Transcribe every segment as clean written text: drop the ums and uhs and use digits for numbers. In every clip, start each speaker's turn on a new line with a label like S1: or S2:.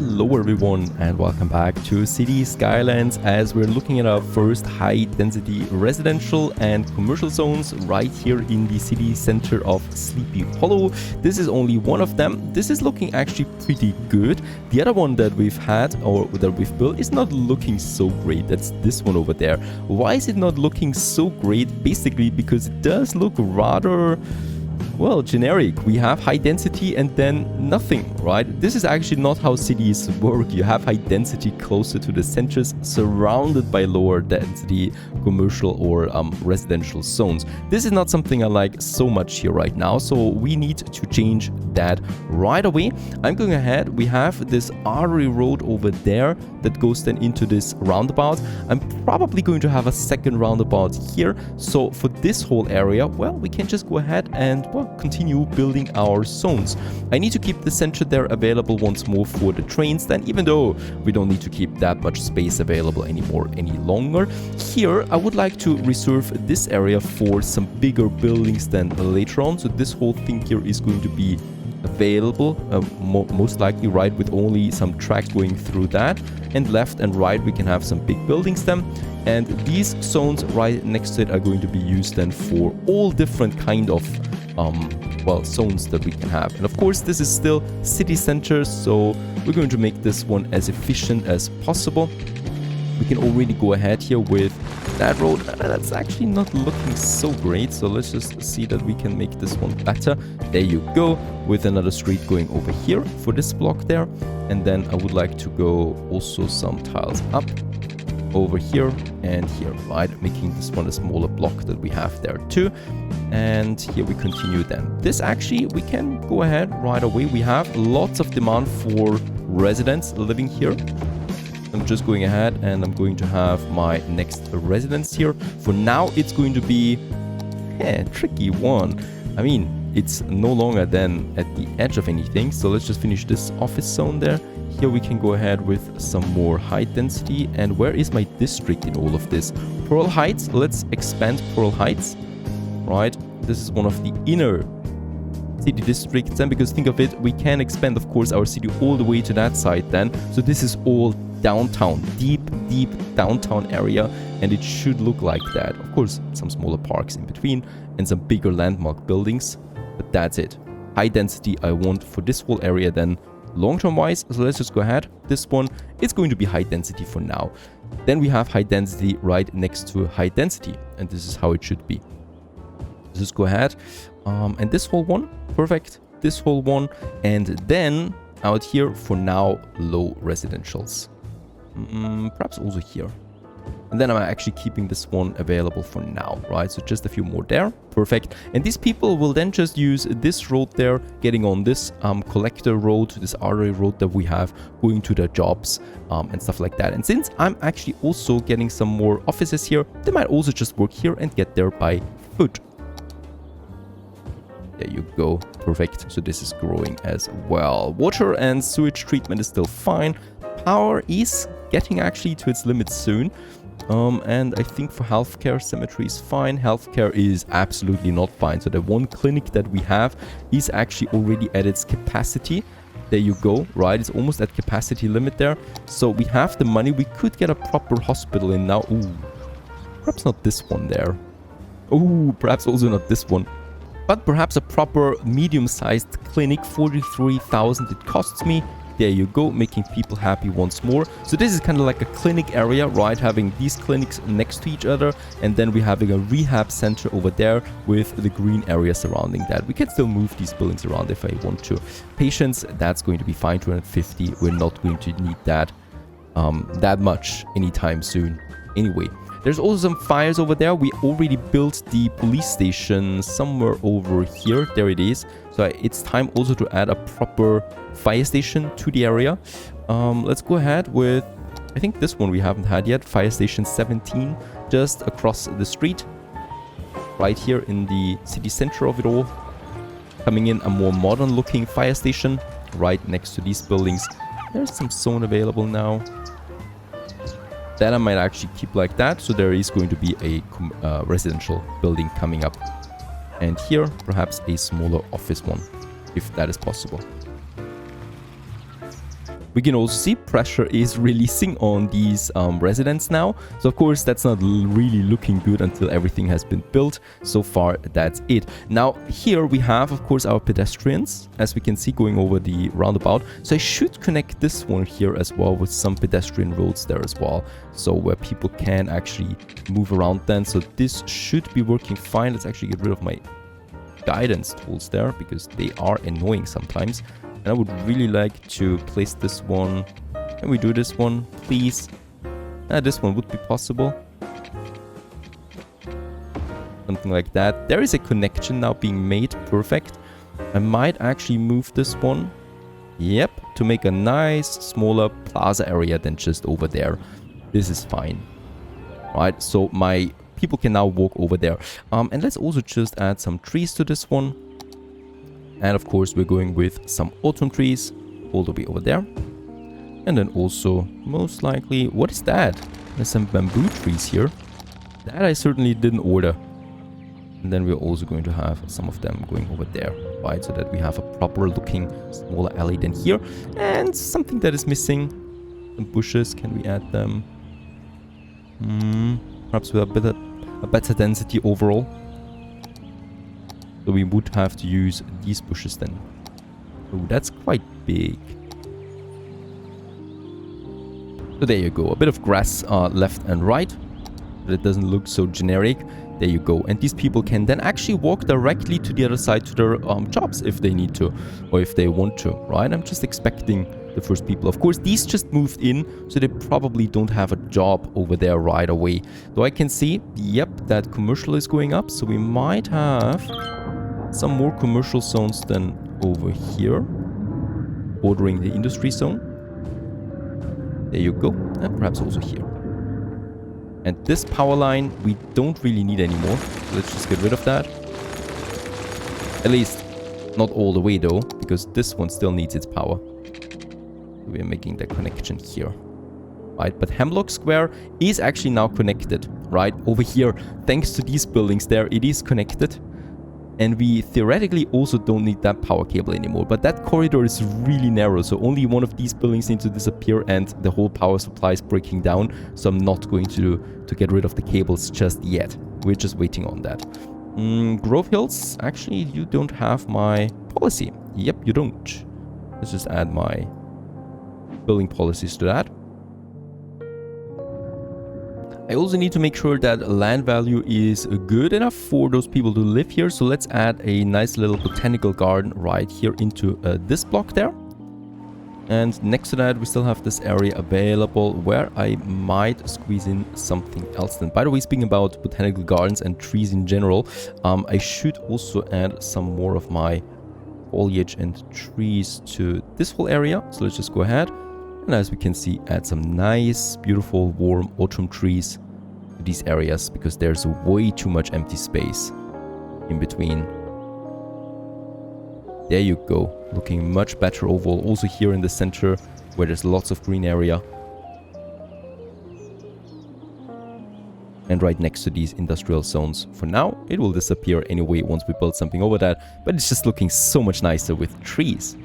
S1: Hello everyone and welcome back to Cities Skylines as we're looking at our first high density residential and commercial zones right here in the city center of Sleepy Hollow. This is only one of them. This is looking actually pretty good. The other one that we've had or that we've built is not looking so great. That's this one over there. Why is it not looking so great? Basically because it does look rather, well, generic. We have high density and then nothing, right? This is actually not how cities work. You have high density closer to the centers, surrounded by lower density commercial or residential zones. This is not something I like so much here right now, so we need to change that right away. I'm going ahead. We have this artery road over there that goes then into this roundabout. I'm probably going to have a second roundabout here. So for this whole area, well, we can just go ahead and, well, continue building our zones. I need to keep the center there available once more for the trains then, even though we don't need to keep that much space available anymore any longer. Here I would like to reserve this area for some bigger buildings then later on. So this whole thing here is going to be available most likely, right, with only some track going through that, and left and right we can have some big buildings then, and these zones right next to it are going to be used then for all different kind of well, zones that we can have. And of course this is still city center, so we're going to make this one as efficient as possible. We can already go ahead here with that road. That's actually not looking so great, so let's just see that we can make this one better. There you go, with another street going over here for this block there. And then I would like to go also some tiles up over here and here, right, making this one a smaller block that we have there too. And here we continue then. This actually, we can go ahead right away. We have lots of demand for residents living here. I'm just going ahead and I'm going to have my next residence here. For now, it's going to be a tricky one. I mean, it's no longer then at the edge of anything. So let's just finish this office zone there. Here we can go ahead with some more high density. And where is my district in all of this? Pearl Heights. Let's expand Pearl Heights. Right. This is one of the inner city districts. And because think of it, we can expand, of course, our city all the way to that side then. So this is all downtown, deep downtown area, and it should look like that. Of course, some smaller parks in between and some bigger landmark buildings, but that's it. High density I want for this whole area then long-term wise. So let's just go ahead. This one, it's going to be high density for now. Then we have high density right next to high density, and this is how it should be. Let's just go ahead. And this whole one, perfect. This whole one, and then out here for now, low residentials. Perhaps also here. And then I'm actually keeping this one available for now, right? So just a few more there. Perfect. And these people will then just use this road there, getting on this collector road, this artery road that we have, going to their jobs and stuff like that. And since I'm actually also getting some more offices here, they might also just work here and get there by foot. There you go. Perfect. So this is growing as well. Water and sewage treatment is still fine. Power is getting actually to its limits soon. And I think for healthcare, cemetery is fine. Healthcare is absolutely not fine. So the one clinic that we have is actually already at its capacity. There you go, right? It's almost at capacity limit there. So we have the money. We could get a proper hospital in now. Ooh, perhaps not this one there. Ooh, perhaps also not this one. But perhaps a proper medium-sized clinic, 43,000 it costs me. There you go, making people happy once more. So this is kind of like a clinic area, right? Having these clinics next to each other, and then we're having a rehab center over there with the green area surrounding that. We can still move these buildings around if I want to. Patients, that's going to be fine, 250. We're not going to need that that much anytime soon. Anyway, there's also some fires over there. We already built the police station somewhere over here. There it is. So it's time also to add a proper fire station to the area. Let's go ahead with, I think this one we haven't had yet. Fire station 17, just across the street. Right here in the city center of it all. Coming in a more modern looking fire station right next to these buildings. There's some zone available now. That I might actually keep like that. So there is going to be a residential building coming up. And here, perhaps a smaller office one, if that is possible. We can also see pressure is releasing on these residents now. So of course that's not really looking good until everything has been built. So far that's it. Now here we have of course our pedestrians, as we can see, going over the roundabout. So I should connect this one here as well with some pedestrian roads there as well, so where people can actually move around then. So this should be working fine. Let's actually get rid of my guidance tools there because they are annoying sometimes. And I would really like to place this one. Can we do this one, please? This one would be possible. Something like that. There is a connection now being made. Perfect. I might actually move this one. Yep. To make a nice, smaller plaza area than just over there. This is fine. Right. So my people can now walk over there. And let's also just add some trees to this one. And of course, we're going with some autumn trees all the way over there. And then also, most likely, what is that? There's some bamboo trees here. That I certainly didn't order. And then we're also going to have some of them going over there, right? So that we have a proper looking smaller alley than here. And something that is missing. Some bushes, can we add them? Perhaps with a better density overall. So we would have to use these bushes then. Oh, that's quite big. So there you go. A bit of grass left and right. But it doesn't look so generic. There you go. And these people can then actually walk directly to the other side to their jobs if they need to. Or if they want to, right? I'm just expecting the first people. Of course, these just moved in, so they probably don't have a job over there right away. Though I can see, yep, that commercial is going up. So we might have some more commercial zones than over here, bordering the industry zone. There you go. And perhaps also here. And this power line we don't really need anymore. So let's just get rid of that. At least not all the way though, because this one still needs its power. We are making the connection here. Right, but Hemlock Square is actually now connected, right? Over here, thanks to these buildings there, it is connected. And we theoretically also don't need that power cable anymore. But that corridor is really narrow, so only one of these buildings needs to disappear and the whole power supply is breaking down. So I'm not going to get rid of the cables just yet. We're just waiting on that. Grove Hills, actually, you don't have my policy. Yep, you don't. Let's just add my building policies to that. I also need to make sure that land value is good enough for those people to live here. So let's add a nice little botanical garden right here into this block there. And next to that, we still have this area available where I might squeeze in something else. Then, by the way, speaking about botanical gardens and trees in general, I should also add some more of my foliage and trees to this whole area. So let's just go ahead. And as we can see, add some nice, beautiful, warm autumn trees to these areas because there's way too much empty space in between. There you go. Looking much better overall. Also here in the center where there's lots of green area. And right next to these industrial zones. For now, it will disappear anyway once we build something over that. But it's just looking so much nicer with trees.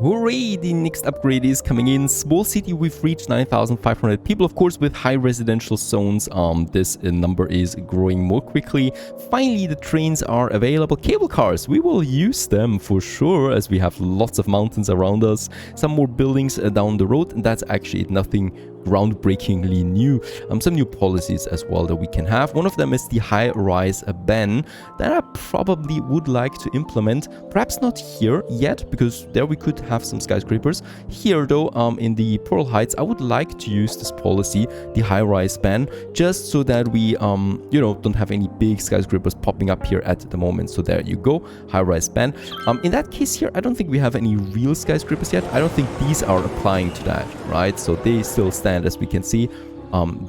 S1: Hooray! The next upgrade is coming in. Small city, we've reached 9,500 people, of course, with high residential zones. This number is growing more quickly. Finally, the trains are available. Cable cars, we will use them for sure, as we have lots of mountains around us. Some more buildings down the road, and that's actually nothing groundbreakingly new. Some new policies as well that we can have. One of them is the high-rise ban that I probably would like to implement. Perhaps not here yet, because there we could have some skyscrapers. Here though, in the Pearl Heights, I would like to use this policy, the high-rise ban, just so that we, you know, don't have any big skyscrapers popping up here at the moment. So there you go, high-rise ban. In that case here, I don't think we have any real skyscrapers yet. I don't think these are applying to that, right? So they still stand. As we can see,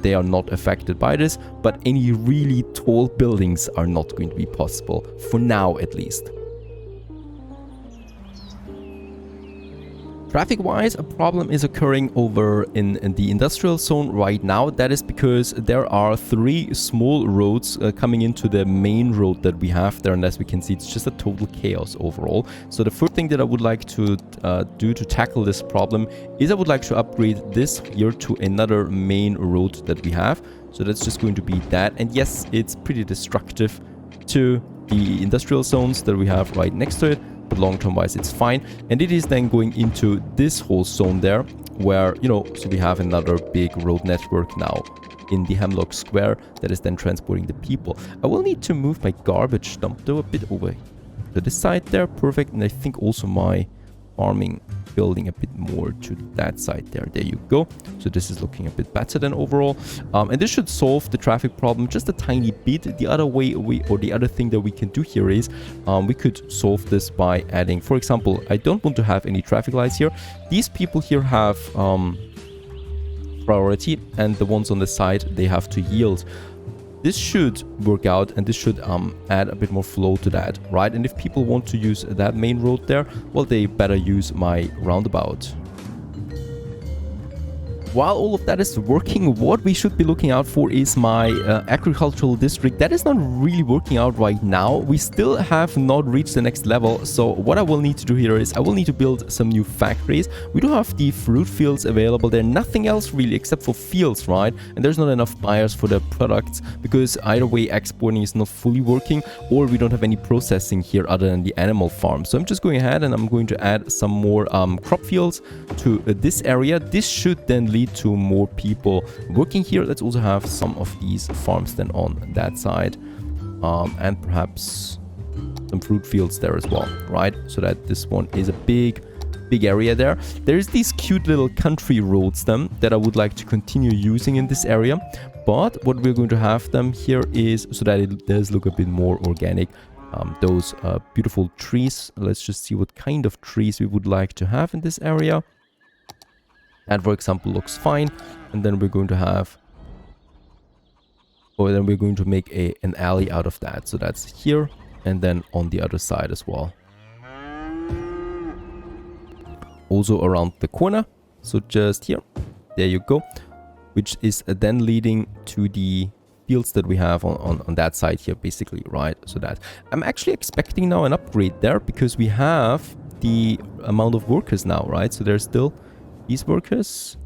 S1: they are not affected by this, but any really tall buildings are not going to be possible, for now at least. Traffic-wise, a problem is occurring over in the industrial zone right now. That is because there are 3 small roads coming into the main road that we have there, and as we can see, it's just a total chaos overall. So the first thing that I would like to do to tackle this problem is I would like to upgrade this here to another main road that we have. So that's just going to be that, and yes, it's pretty destructive to the industrial zones that we have right next to it. But long-term wise, it's fine. And it is then going into this whole zone there where, you know, so we have another big road network now in the Hemlock Square that is then transporting the people. I will need to move my garbage dump though a bit over to this side there. Perfect. And I think also my farming building a bit more to that side there. There you go. So this is looking a bit better than overall. And this should solve the traffic problem just a tiny bit. The other way the other thing that we can do here is we could solve this by adding, for example, I don't want to have any traffic lights here. These people here have priority, and the ones on the side, they have to yield. This should work out, and this should add a bit more flow to that, right? And if people want to use that main road there, well, they better use my roundabout. While all of that is working, what we should be looking out for is my agricultural district. That is not really working out right now. We still have not reached the next level. So what I will need to do here is I will need to build some new factories. We do have the fruit fields available there. Nothing else really except for fields, right? And there's not enough buyers for the products because either way exporting is not fully working, or we don't have any processing here other than the animal farm. So I'm just going ahead and I'm going to add some more crop fields to this area. This should then lead to more people working here. Let's also have some of these farms then on that side, and perhaps some fruit fields there as well, right? So that this one is a big area there. There's these cute little country roads then that I would like to continue using in this area, but what we're going to have them here is so that it does look a bit more organic. Those beautiful trees. Let's just see what kind of trees we would like to have in this area. That, for example, looks fine. And then we're going to have, or then we're going to make an alley out of that. So that's here and then on the other side as well. Also around the corner. So just here. There you go. Which is then leading to the fields that we have on that side here, basically, right? So that I'm actually expecting now an upgrade there because we have the amount of workers now, right? So there's still these workers.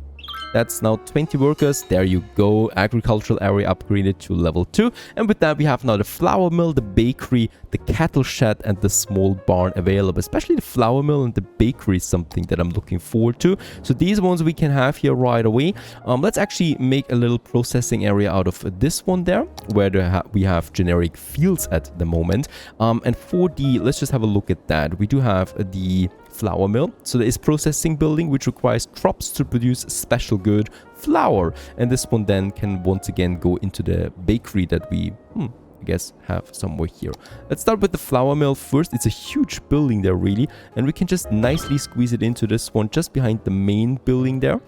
S1: That's now 20 workers. There you go. Agricultural area upgraded to level 2. And with that, we have now the flour mill, the bakery, the cattle shed, and the small barn available. Especially the flour mill and the bakery is something that I'm looking forward to. So these ones we can have here right away. Let's actually make a little processing area out of this one there, where we have generic fields at the moment. And for the, let's just have a look at that. We do have the flour mill. So there is processing building which requires tropes to produce special good flour, and this one then can once again go into the bakery that we I guess have somewhere here. Let's start with the flour mill first. It's a huge building there really, and we can just nicely squeeze it into this one just behind the main building there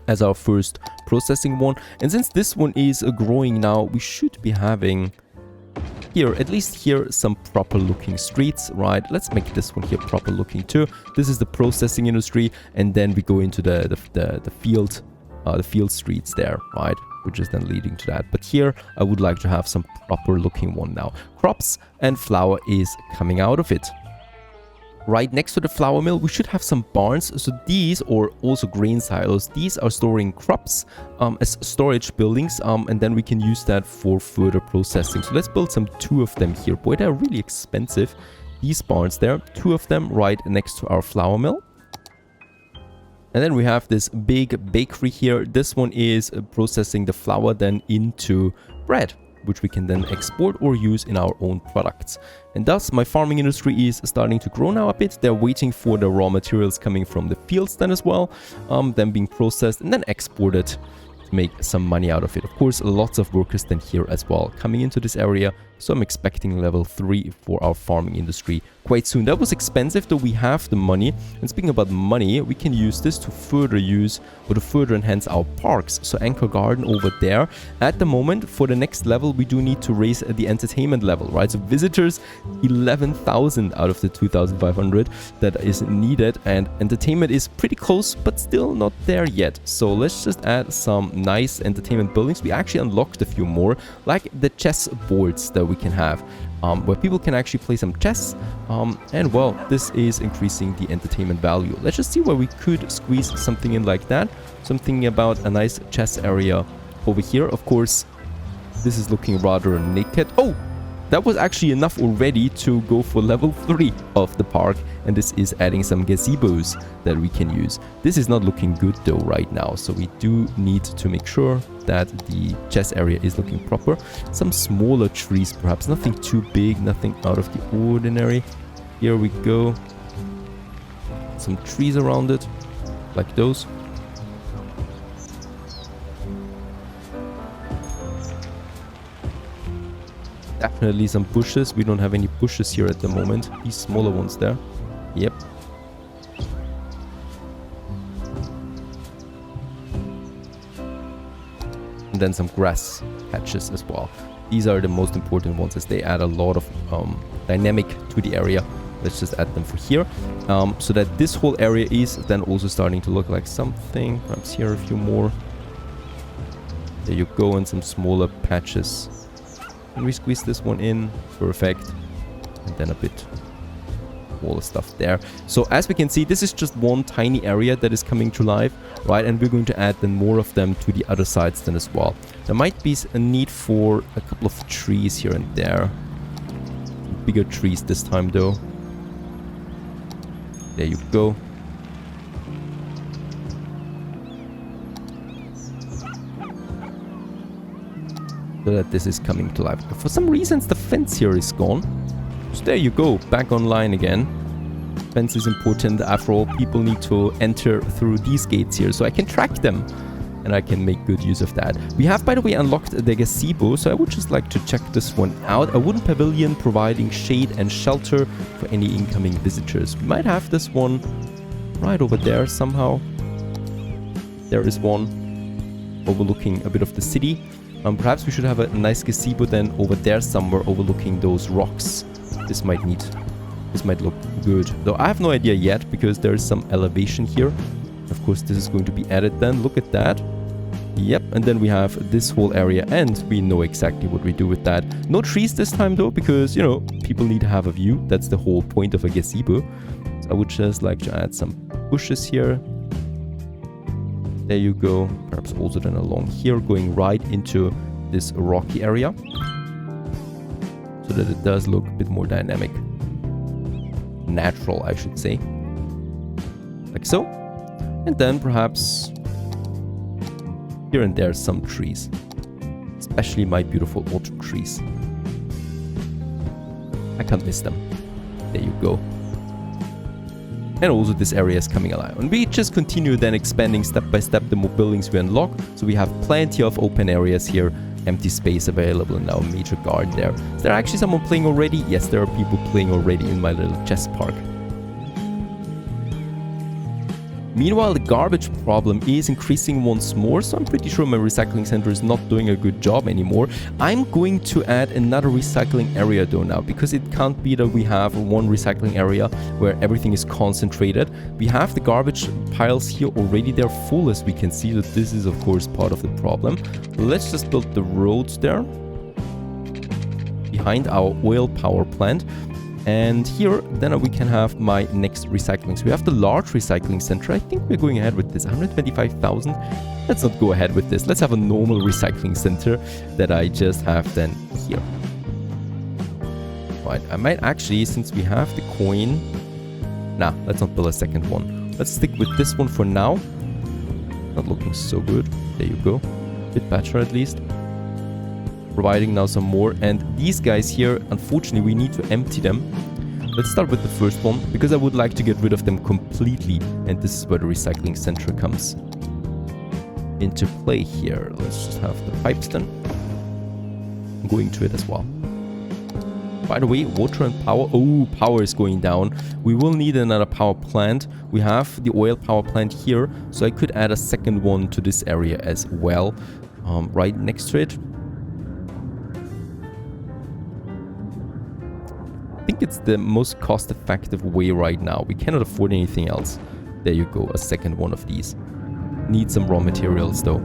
S1: as our first processing one. And since this one is growing now, we should be having here, at least here, some proper looking streets, right? Let's make this one here proper looking too. This is the processing industry, and then we go into the field streets there, right? Which is then leading to that. But here I would like to have some proper looking one now. Crops and flour is coming out of it. Right next to the flour mill, we should have some barns. So these, or also grain silos, these are storing crops as storage buildings, and then we can use that for further processing. So let's build 2 of them here. Boy, they're really expensive, these barns there. 2 of them right next to our flour mill. And then we have this big bakery here. This one is processing the flour then into bread, which we can then export or use in our own products. And thus my farming industry is starting to grow now a bit. They're waiting for the raw materials coming from the fields then as well, then being processed and then exported to make some money out of it. Of course, lots of workers then here as well coming into this area. So I'm expecting level 3 for our farming industry quite soon. That was expensive, though we have the money. And speaking about money, we can use this to further use or to further enhance our parks. So Anchor Garden over there. At the moment, for the next level, we do need to raise the entertainment level, right? So visitors, 11,000 out of the 2,500 that is needed. And entertainment is pretty close, but still not there yet. So let's just add some nice entertainment buildings. We actually unlocked a few more, like the chess boards that we can have, where people can actually play some chess. And well, this is increasing the entertainment value. Let's just see where we could squeeze something in like that. Something about a nice chess area over here. Of course, this is looking rather naked. Oh, that was actually enough already to go for level 3 of the park. And this is adding some gazebos that we can use. This is not looking good though right now. So we do need to make sure that the chess area is looking proper. Some smaller trees perhaps, nothing too big, nothing out of the ordinary. Here we go. Some trees around it, like those. Definitely some bushes. We don't have any bushes here at the moment. These smaller ones there. Yep. And then some grass patches as well. These are the most important ones as they add a lot of dynamic to the area. Let's just add them for here. So that this whole area is then also starting to look like something. Perhaps here a few more. There you go, and some smaller patches. Can we squeeze this one in? Perfect. And then a bit all the stuff there. So as we can see, this is just one tiny area that is coming to life, right? And we're going to add then more of them to the other sides then as well. There might be a need for a couple of trees here and there. Bigger trees this time though. There you go. So that this is coming to life. For some reasons the fence here is gone. So there you go, back online again. Fence is important. After all, people need to enter through these gates here, so I can track them. And I can make good use of that. We have, by the way, unlocked the gazebo, so I would just like to check this one out. A wooden pavilion providing shade and shelter for any incoming visitors. We might have this one right over there somehow. There is one overlooking a bit of the city. Perhaps we should have a nice gazebo then over there somewhere overlooking those rocks. This might look good. Though I have no idea yet because there is some elevation here. Of course, this is going to be added then. Look at that. Yep, and then we have this whole area and we know exactly what we do with that. No trees this time though, because, you know, people need to have a view. That's the whole point of a gazebo. So I would just like to add some bushes here. There you go. Perhaps also then along here, going right into this rocky area. So that it does look a bit more dynamic. Natural, I should say. Like so. And then perhaps here and there some trees. Especially my beautiful autumn trees. I can't miss them. There you go. And also this area is coming alive. And we just continue then expanding step by step the more buildings we unlock. So we have plenty of open areas here. Empty space available in our major garden there. Is there actually someone playing already? Yes, there are people playing already in my little chess park. Meanwhile, the garbage problem is increasing once more, so I'm pretty sure my recycling center is not doing a good job anymore. I'm going to add another recycling area though now, because it can't be that we have one recycling area where everything is concentrated. We have the garbage piles here already. They're full, as we can see, that this is of course part of the problem. Let's just build the roads there behind our oil power plant. And here, then we can have my next recycling. So we have the large recycling center. I think we're going ahead with this, 125,000. Let's not go ahead with this. Let's have a normal recycling center that I just have then here. Right, I might actually, since we have the coin... Nah, let's not build a second one. Let's stick with this one for now. Not looking so good. There you go. Bit better at least. Providing now some more, and these guys here, unfortunately we need to empty them. Let's start with the first one because I would like to get rid of them completely, and this is where the recycling center comes. into play here. Let's just have the pipes then. I'm going to it as well. By the way, water and power. Oh, power is going down. We will need another power plant. We have the oil power plant here, so I could add a second one to this area as well, right next to it. I think it's the most cost-effective way right now. We cannot afford anything else. There you go, a second one of these. Need some raw materials though.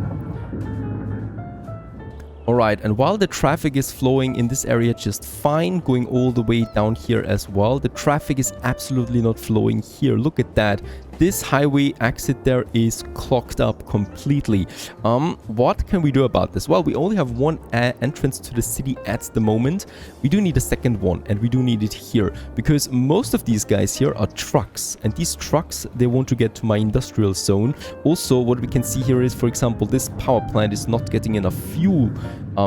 S1: Alright, and while the traffic is flowing in this area just fine, going all the way down here as well, the traffic is absolutely not flowing here. Look at that. This highway exit there is clogged up completely. What can we do about this? Well, we only have one entrance to the city at the moment. We do need a second one, and we do need it here, because most of these guys here are trucks, and these trucks, they want to get to my industrial zone. Also, what we can see here is, for example, this power plant is not getting enough fuel.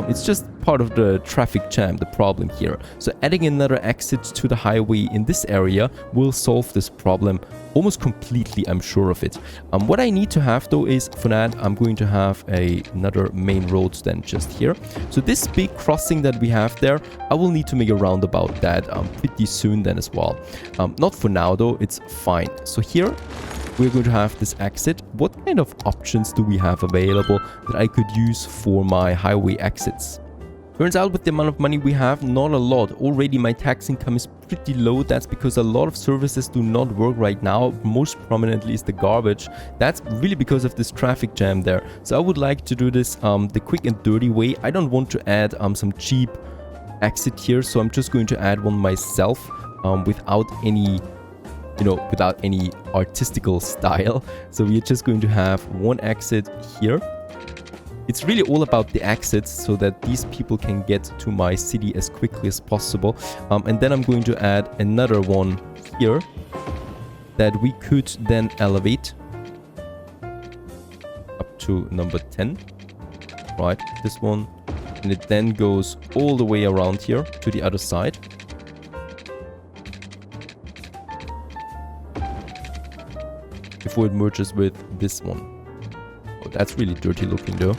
S1: It's just part of the traffic jam, the problem here. So adding another exit to the highway in this area will solve this problem almost completely, I'm sure of it. What I need to have though is, for that, I'm going to have another main road then just here. So this big crossing that we have there, I will need to make a roundabout that pretty soon then as well. Not for now though, it's fine. So here we're going to have this exit. What kind of options do we have available that I could use for my highway exits? Turns out with the amount of money we have, not a lot. Already my tax income is pretty low. That's because a lot of services do not work right now. Most prominently is the garbage. That's really because of this traffic jam there. So I would like to do this the quick and dirty way. I don't want to add some cheap exit here. So I'm just going to add one myself without any, without any artistical style. So we're just going to have one exit here. It's really all about the exits so that these people can get to my city as quickly as possible. And then I'm going to add another one here that we could then elevate up to number 10. Right, this one. And it then goes all the way around here to the other side. Before it merges with this one. Oh, that's really dirty looking though.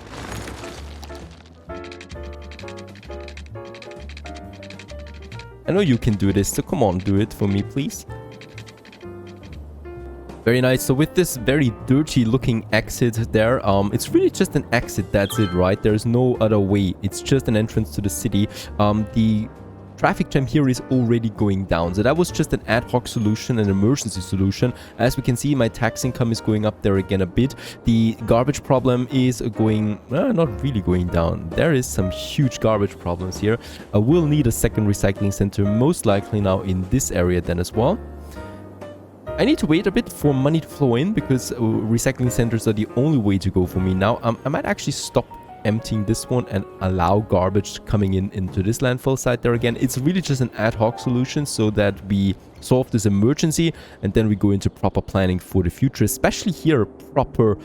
S1: I know you can do this, so come on, do it for me, please. Very nice. So with this very dirty looking exit there, it's really just an exit, that's it, right? There's no other way. It's just an entrance to the city. The traffic jam here is already going down. So that was just an ad hoc solution, an emergency solution. As we can see, my tax income is going up there again a bit. The garbage problem is going, not really going down. There is some huge garbage problems here. I will need a second recycling center, most likely now in this area then as well. I need to wait a bit for money to flow in because recycling centers are the only way to go for me now. I might actually stop emptying this one and allow garbage coming into this landfill site there again. It's really just an ad hoc solution so that we solve this emergency and then we go into proper planning for the future, especially here, proper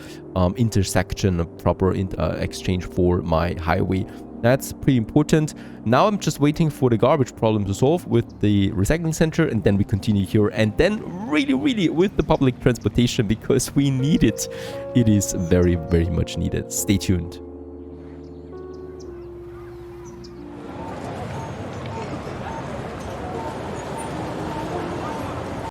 S1: intersection, proper exchange for my highway. That's pretty important. Now I'm just waiting for the garbage problem to solve with the recycling center, and then we continue here, and then really with the public transportation because we need it. It is very much needed. Stay tuned.